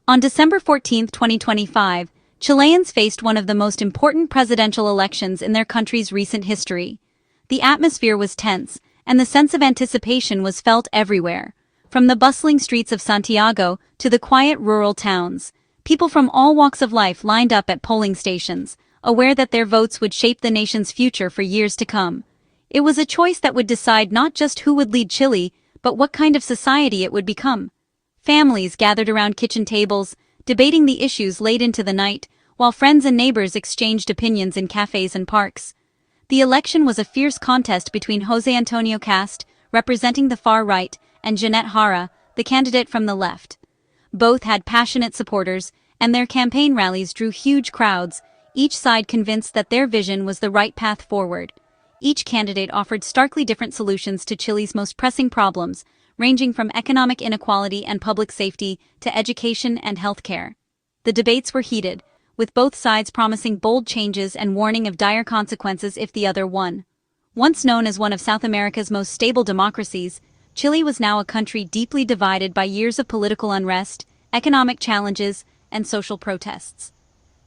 On December 14, 2025, Chileans faced one of the most important presidential elections in their country's recent history. The atmosphere was tense, and the sense of anticipation was felt everywhere. From the bustling streets of Santiago to the quiet rural towns, people from all walks of life lined up at polling stations, aware that their votes would shape the nation's future for years to come. It was a choice that would decide not just who would lead Chile, but what kind of society it would become. Families gathered around kitchen tables, debating the issues late into the night, while friends and neighbors exchanged opinions in cafes and parks. The election was a fierce contest between José Antonio Kast, representing the far right, and Jeannette Jara, the candidate from the left. Both had passionate supporters, and their campaign rallies drew huge crowds, each side convinced that their vision was the right path forward. Each candidate offered starkly different solutions to Chile's most pressing problems, ranging from economic inequality and public safety to education and healthcare. The debates were heated, with both sides promising bold changes and warning of dire consequences if the other won. Once known as one of South America's most stable democracies, Chile was now a country deeply divided by years of political unrest, economic challenges, and social protests.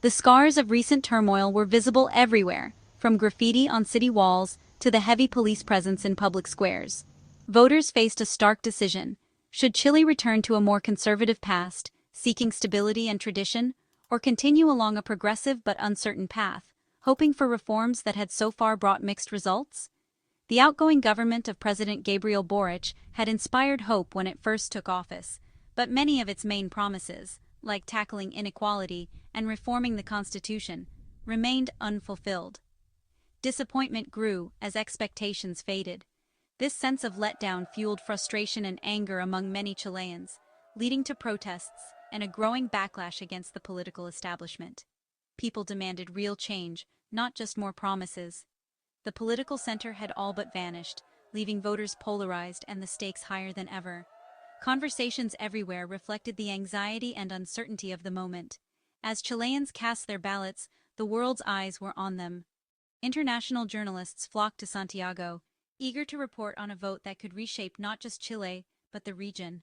The scars of recent turmoil were visible everywhere, from graffiti on city walls to the heavy police presence in public squares. Voters faced a stark decision: should Chile return to a more conservative past, seeking stability and tradition, or continue along a progressive but uncertain path, hoping for reforms that had so far brought mixed results? The outgoing government of President Gabriel Boric had inspired hope when it first took office, but many of its main promises, like tackling inequality and reforming the constitution, remained unfulfilled. Disappointment grew as expectations faded. This sense of letdown fueled frustration and anger among many Chileans, leading to protests and a growing backlash against the political establishment. People demanded real change, not just more promises. The political center had all but vanished, leaving voters polarized and the stakes higher than ever. Conversations everywhere reflected the anxiety and uncertainty of the moment. As Chileans cast their ballots, the world's eyes were on them. International journalists flocked to Santiago, eager to report on a vote that could reshape not just Chile, but the region.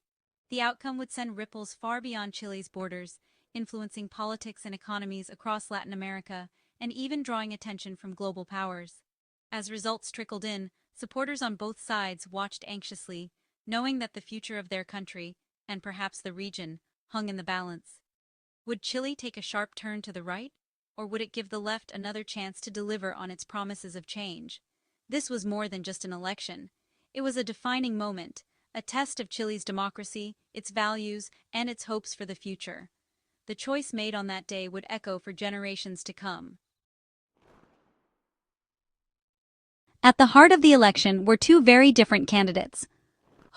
The outcome would send ripples far beyond Chile's borders, influencing politics and economies across Latin America, and even drawing attention from global powers. As results trickled in, supporters on both sides watched anxiously, knowing that the future of their country, and perhaps the region, hung in the balance. Would Chile take a sharp turn to the right, or would it give the left another chance to deliver on its promises of change? This was more than just an election. It was a defining moment, a test of Chile's democracy, its values, and its hopes for the future. The choice made on that day would echo for generations to come. At the heart of the election were two very different candidates.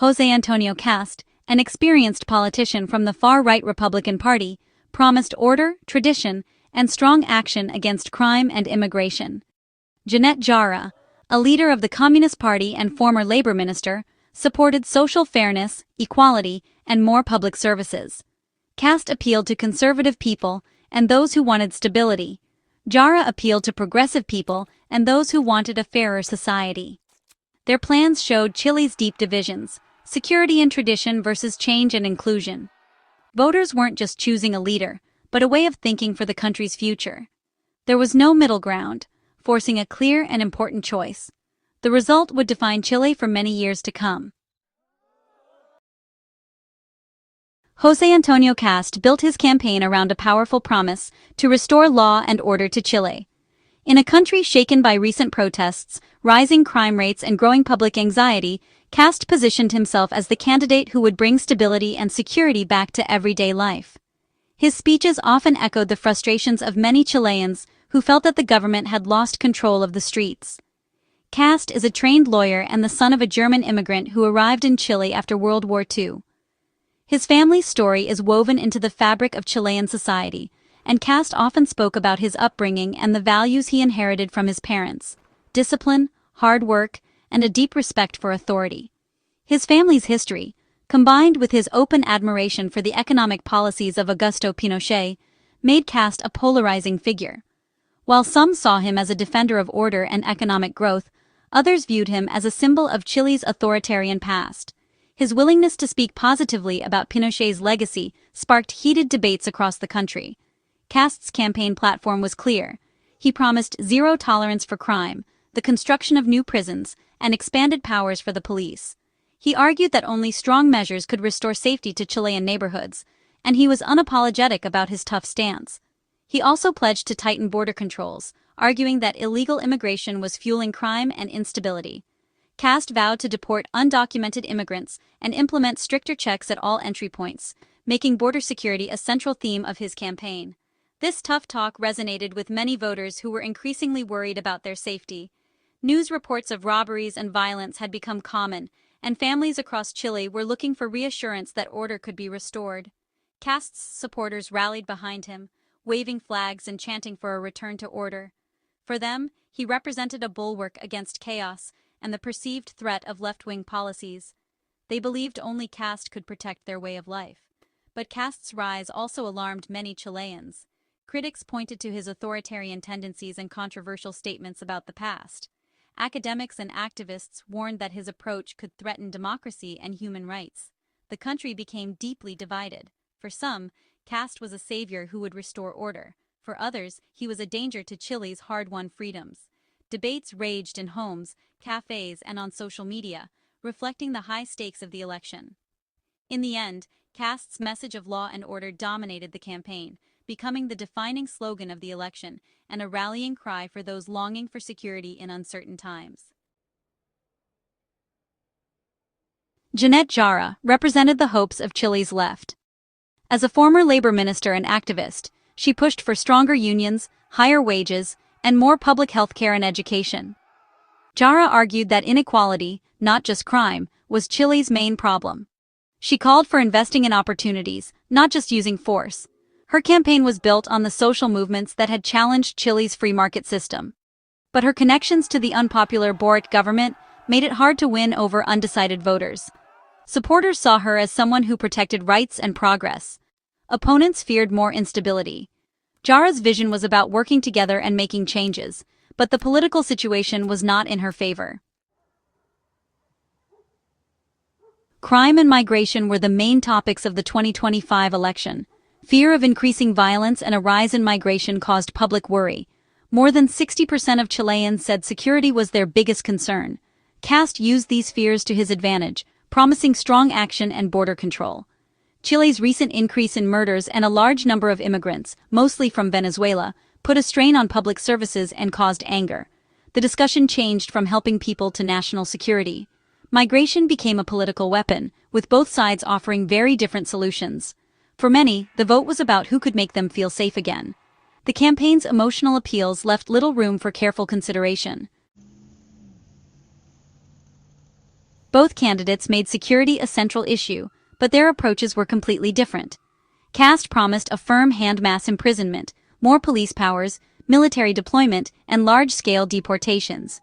José Antonio Kast, an experienced politician from the far-right Republican Party, promised order, tradition, and strong action against crime and immigration. Jeannette Jara, a leader of the Communist Party and former labor minister, supported social fairness, equality, and more public services. Kast appealed to conservative people and those who wanted stability. Jara appealed to progressive people and those who wanted a fairer society. Their plans showed Chile's deep divisions: security and tradition versus change and inclusion. Voters weren't just choosing a leader, but a way of thinking for the country's future. There was no middle ground, forcing a clear and important choice. The result would define Chile for many years to come. José Antonio Kast built his campaign around a powerful promise to restore law and order to Chile. In a country shaken by recent protests, rising crime rates, and growing public anxiety, Kast positioned himself as the candidate who would bring stability and security back to everyday life. His speeches often echoed the frustrations of many Chileans who felt that the government had lost control of the streets. Kast is a trained lawyer and the son of a German immigrant who arrived in Chile after World War II. His family's story is woven into the fabric of Chilean society, and Kast often spoke about his upbringing and the values he inherited from his parents: discipline, hard work, and a deep respect for authority. His family's history, combined with his open admiration for the economic policies of Augusto Pinochet, made Kast a polarizing figure. While some saw him as a defender of order and economic growth, others viewed him as a symbol of Chile's authoritarian past. His willingness to speak positively about Pinochet's legacy sparked heated debates across the country. Kast's campaign platform was clear. He promised zero tolerance for crime, the construction of new prisons, and expanded powers for the police. He argued that only strong measures could restore safety to Chilean neighborhoods, and he was unapologetic about his tough stance. He also pledged to tighten border controls, arguing that illegal immigration was fueling crime and instability. Kast vowed to deport undocumented immigrants and implement stricter checks at all entry points, making border security a central theme of his campaign. This tough talk resonated with many voters who were increasingly worried about their safety. News reports of robberies and violence had become common, and families across Chile were looking for reassurance that order could be restored. Kast's supporters rallied behind him, waving flags and chanting for a return to order. For them, he represented a bulwark against chaos and the perceived threat of left-wing policies. They believed only Kast could protect their way of life. But Kast's rise also alarmed many Chileans. Critics pointed to his authoritarian tendencies and controversial statements about the past. Academics and activists warned that his approach could threaten democracy and human rights. The country became deeply divided. For some, Kast was a savior who would restore order. For others, he was a danger to Chile's hard-won freedoms. Debates raged in homes, cafes, and on social media, reflecting the high stakes of the election. In the end, Kast's message of law and order dominated the campaign, becoming the defining slogan of the election and a rallying cry for those longing for security in uncertain times. Jeannette Jara represented the hopes of Chile's left. As a former labor minister and activist, she pushed for stronger unions, higher wages, and more public health care and education. Jara argued that inequality, not just crime, was Chile's main problem. She called for investing in opportunities, not just using force. Her campaign was built on the social movements that had challenged Chile's free market system. But her connections to the unpopular Boric government made it hard to win over undecided voters. Supporters saw her as someone who protected rights and progress. Opponents feared more instability. Jara's vision was about working together and making changes, but the political situation was not in her favor. Crime and migration were the main topics of the 2025 election. Fear of increasing violence and a rise in migration caused public worry. More than 60% of Chileans said security was their biggest concern. Kast used these fears to his advantage, promising strong action and border control. Chile's recent increase in murders and a large number of immigrants, mostly from Venezuela, put a strain on public services and caused anger. The discussion changed from helping people to national security. Migration became a political weapon, with both sides offering very different solutions. For many, the vote was about who could make them feel safe again. The campaign's emotional appeals left little room for careful consideration. Both candidates made security a central issue, but their approaches were completely different. Kast promised a firm hand mass imprisonment, more police powers, military deployment, and large-scale deportations.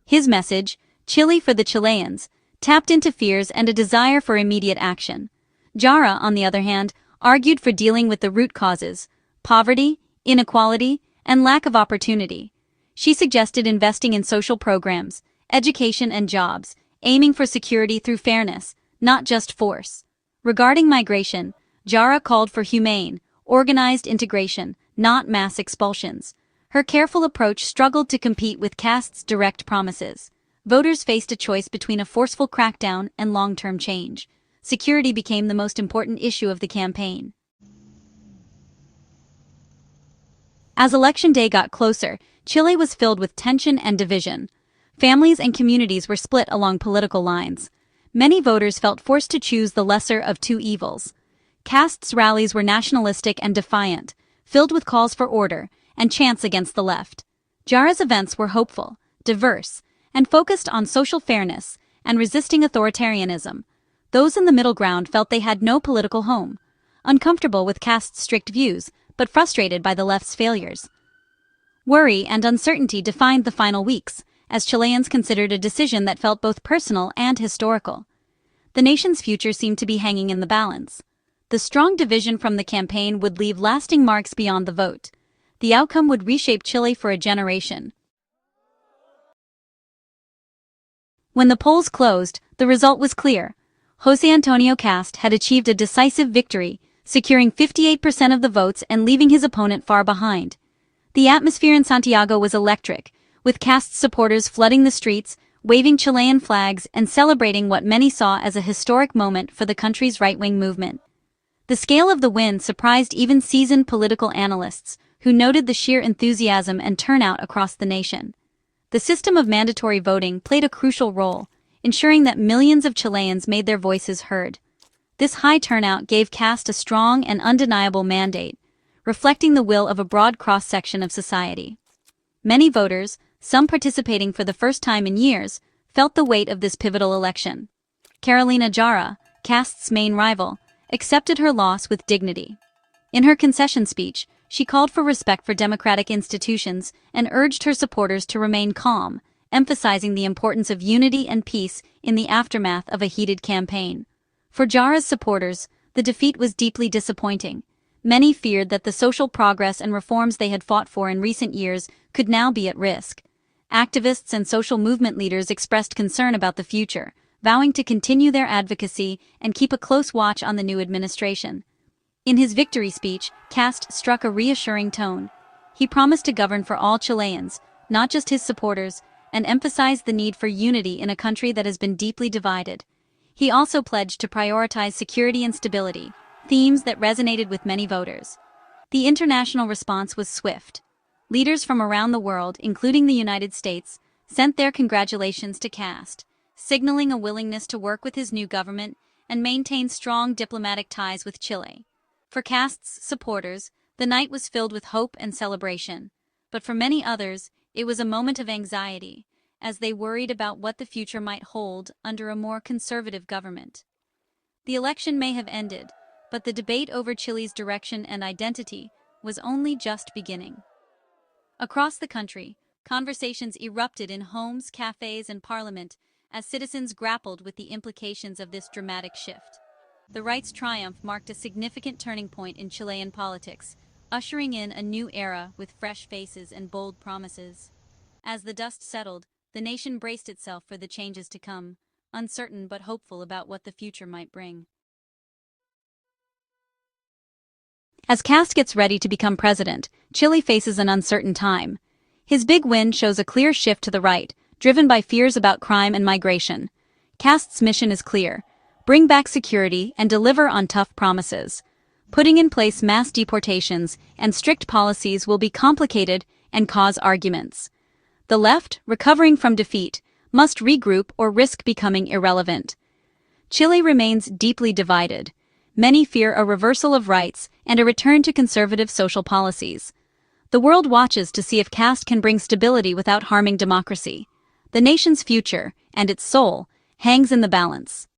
His message, Chile for the Chileans, tapped into fears and a desire for immediate action. Jara, on the other hand, argued for dealing with the root causes: poverty, inequality, and lack of opportunity. She suggested investing in social programs, education and jobs, aiming for security through fairness, not just force. Regarding migration, Jara called for humane, organized integration, not mass expulsions. Her careful approach struggled to compete with Kast's direct promises. Voters faced a choice between a forceful crackdown and long-term change. Security became the most important issue of the campaign. As election day got closer, Chile was filled with tension and division. Families and communities were split along political lines. Many voters felt forced to choose the lesser of two evils. Kast's rallies were nationalistic and defiant, filled with calls for order and chants against the left. Jara's events were hopeful, diverse, and focused on social fairness and resisting authoritarianism. Those in the middle ground felt they had no political home, uncomfortable with Kast's strict views, but frustrated by the left's failures. Worry and uncertainty defined the final weeks, as Chileans considered a decision that felt both personal and historical. The nation's future seemed to be hanging in the balance. The strong division from the campaign would leave lasting marks beyond the vote. The outcome would reshape Chile for a generation. When the polls closed, the result was clear. José Antonio Kast had achieved a decisive victory, securing 58% of the votes and leaving his opponent far behind. The atmosphere in Santiago was electric, with Kast's supporters flooding the streets, waving Chilean flags and celebrating what many saw as a historic moment for the country's right-wing movement. The scale of the win surprised even seasoned political analysts, who noted the sheer enthusiasm and turnout across the nation. The system of mandatory voting played a crucial role, ensuring that millions of Chileans made their voices heard. This high turnout gave Kast a strong and undeniable mandate, reflecting the will of a broad cross-section of society. Many voters, some participating for the first time in years, felt the weight of this pivotal election. Jeannette Jara, Kast's main rival, accepted her loss with dignity. In her concession speech, she called for respect for democratic institutions and urged her supporters to remain calm, emphasizing the importance of unity and peace in the aftermath of a heated campaign. For Jara's supporters, the defeat was deeply disappointing. Many feared that the social progress and reforms they had fought for in recent years could now be at risk. Activists and social movement leaders expressed concern about the future, vowing to continue their advocacy and keep a close watch on the new administration. In his victory speech, Kast struck a reassuring tone. He promised to govern for all Chileans, not just his supporters, and emphasized the need for unity in a country that has been deeply divided. He also pledged to prioritize security and stability, themes that resonated with many voters. The international response was swift. Leaders from around the world, including the United States, sent their congratulations to Kast, signaling a willingness to work with his new government and maintain strong diplomatic ties with Chile. For Kast's supporters, the night was filled with hope and celebration, but for many others, it was a moment of anxiety, as they worried about what the future might hold under a more conservative government. The election may have ended, but the debate over Chile's direction and identity was only just beginning. Across the country, conversations erupted in homes, cafes, and parliament as citizens grappled with the implications of this dramatic shift. The right's triumph marked a significant turning point in Chilean politics, ushering in a new era with fresh faces and bold promises. As the dust settled, the nation braced itself for the changes to come, uncertain but hopeful about what the future might bring. As Kast gets ready to become president, Chile faces an uncertain time. His big win shows a clear shift to the right, driven by fears about crime and migration. Kast's mission is clear: bring back security and deliver on tough promises. Putting in place mass deportations and strict policies will be complicated and cause arguments. The left, recovering from defeat, must regroup or risk becoming irrelevant. Chile remains deeply divided. Many fear a reversal of rights and a return to conservative social policies. The world watches to see if Kast can bring stability without harming democracy. The nation's future, and its soul, hangs in the balance.